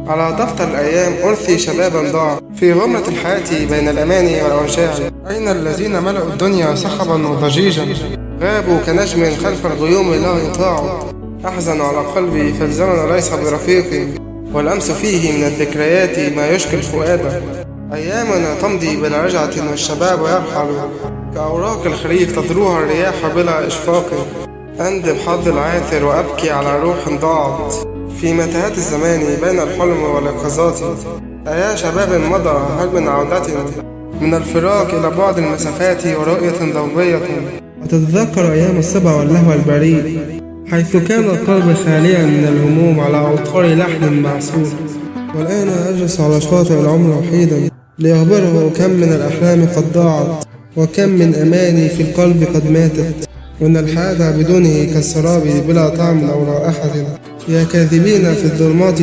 على دفتر الأيام أرثي شبابا ضاع في غمرة الحياة بين الأماني والأوجاع. أين الذين ملأوا الدنيا صخبا وضجيجا؟ غابوا كنجم خلف الغيوم لا يطاع. أحزن على قلبي فالزمن ليس برفيقي، والأمس فيه من الذكريات ما يشكي الفؤاد. أيامنا تمضي بلا رجعة والشباب يرحل كأوراق الخريف تطروها الرياح بلا إشفاق. أندم حظ العاثر وأبكي على روح ضاعت في متاهات الزمان بين الحلم واليقظات. أيا شباب مضى هل من عودة من الفراق إلى بعد المسافات ورؤية ضوئية؟ وتتذكر أيام الصبا واللهو البريء حيث كان القلب خاليا من الهموم على أوتار لحن معسول. والآن أجلس على شاطئ العمر وحيدا لأخبره كم من الأحلام قد ضاعت وكم من أماني في القلب قد ماتت، وإن الحياة بدونه كالسراب بلا طعم أو رائحة. يا كاذبين في الظلمات